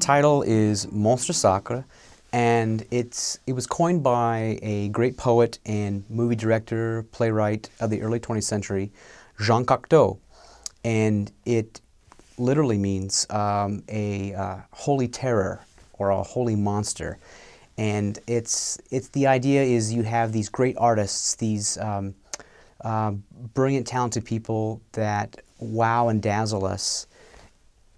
title is Monstre Sacre, and it was coined by a great poet and movie director, playwright of the early 20th century, Jean Cocteau. And it literally means a holy terror or a holy monster. And it's the idea is you have these great artists, these brilliant, talented people that wow and dazzle us.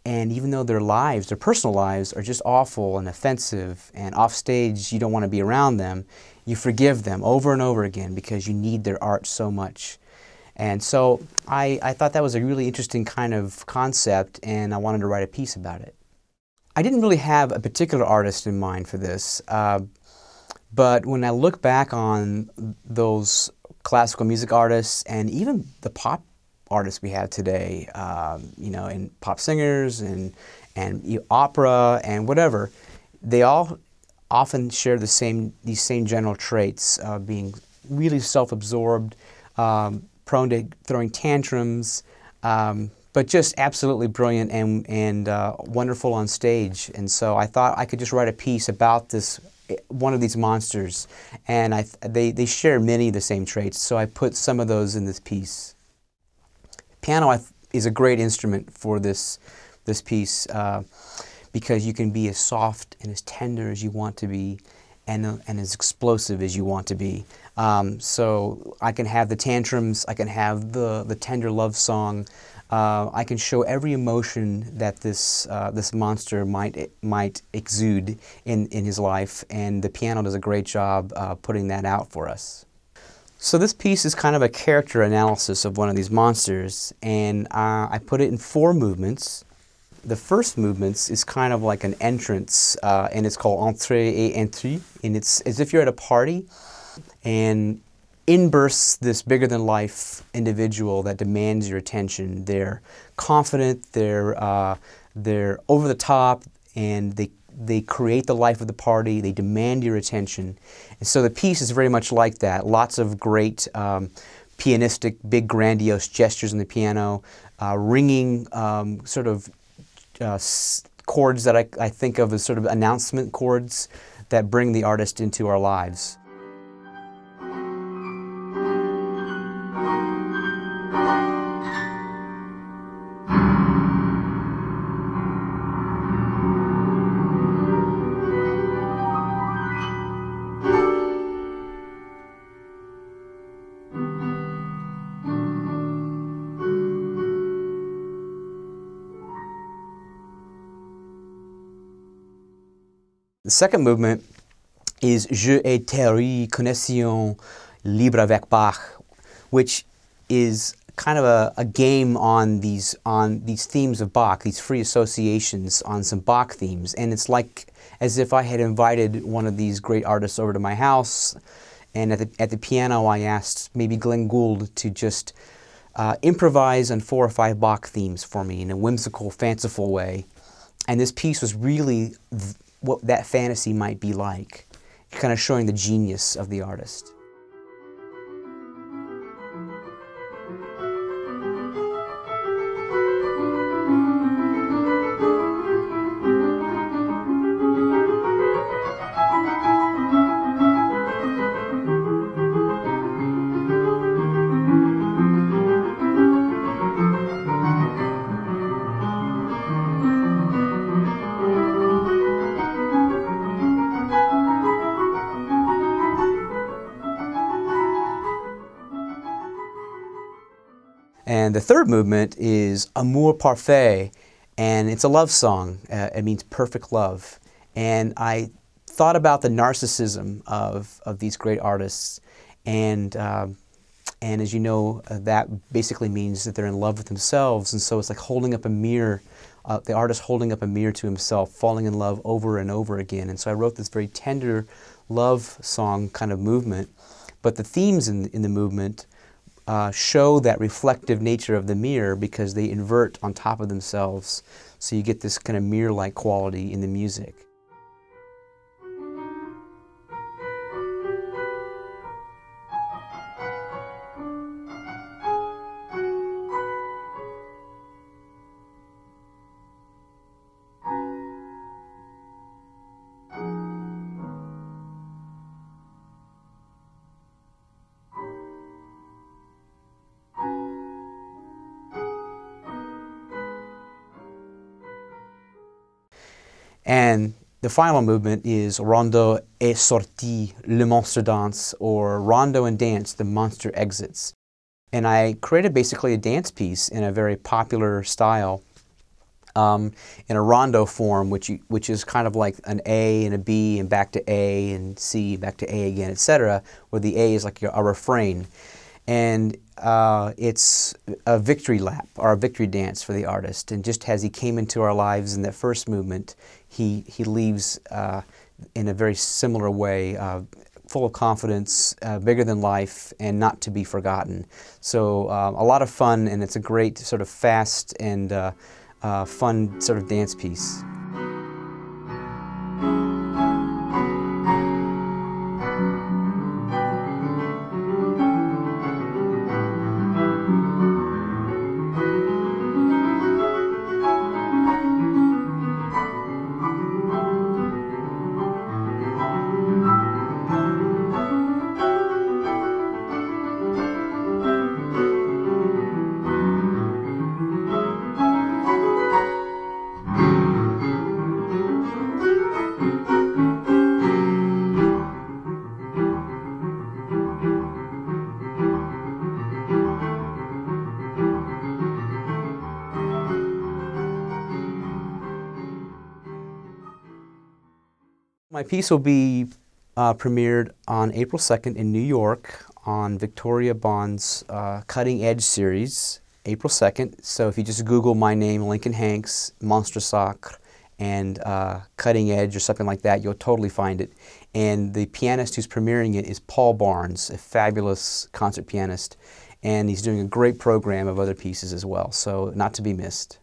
And even though their lives, their personal lives, are just awful and offensive, and off stage you don't want to be around them, you forgive them over and over again because you need their art so much. And so I thought that was a really interesting kind of concept, and I wanted to write a piece about it. I didn't really have a particular artist in mind for this, but when I look back on those classical music artists and even the pop artists we have today, you know, in pop singers and opera and whatever, they all often share these same general traits, being really self-absorbed, prone to throwing tantrums, but just absolutely brilliant and wonderful on stage. And so I thought I could just write a piece about one of these monsters, and they share many of the same traits, so I put some of those in this piece. Piano is a great instrument for this piece because you can be as soft and as tender as you want to be, and as explosive as you want to be. So I can have the tantrums, I can have the tender love song, I can show every emotion that this monster might exude in his life, and the piano does a great job putting that out for us. So this piece is kind of a character analysis of one of these monsters, and I put it in 4 movements. The first movement is kind of like an entrance, and it's called entrée et intrus, and it's as if you're at a party, and in bursts this bigger-than-life individual that demands your attention. They're confident, they're over the top, and they create the life of the party, they demand your attention. And so the piece is very much like that. Lots of great pianistic, big grandiose gestures in the piano, ringing sort of chords that I think of as sort of announcement chords that bring the artist into our lives. The second movement is Jeu et théorie connexion libre avec Bach, which is kind of a game on these themes of Bach, these free associations on some Bach themes. And it's like as if I had invited one of these great artists over to my house, and at the piano I asked maybe Glenn Gould to just improvise on 4 or 5 Bach themes for me in a whimsical, fanciful way. And this piece was really what that fantasy might be like, kind of showing the genius of the artist. And the third movement is Amour Parfait, and it's a love song. It means perfect love. And I thought about the narcissism of these great artists, and as you know, that basically means that they're in love with themselves, and so it's like holding up a mirror, the artist holding up a mirror to himself, falling in love over and over again. And so I wrote this very tender love song kind of movement, but the themes in the movement show that reflective nature of the mirror because they invert on top of themselves. So you get this kind of mirror-like quality in the music. And the final movement is Rondo et sortie, le monstre danse, or Rondo and dance, the monster exits. And I created basically a dance piece in a very popular style, in a rondo form, which is kind of like an A and a B and back to A and C, back to A again, etc., where the A is like a refrain. And it's a victory lap, or a victory dance for the artist. And just as he came into our lives in that first movement, he leaves in a very similar way, full of confidence, bigger than life, and not to be forgotten. So a lot of fun, and it's a great sort of fast and fun sort of dance piece. My piece will be premiered on April 2nd in New York on Victoria Bond's Cutting Edge series, April 2nd. So if you just Google my name, Lincoln Hanks, Monstre Sacre, and Cutting Edge or something like that, you'll totally find it. And the pianist who's premiering it is Paul Barnes, a fabulous concert pianist, and he's doing a great program of other pieces as well, so not to be missed.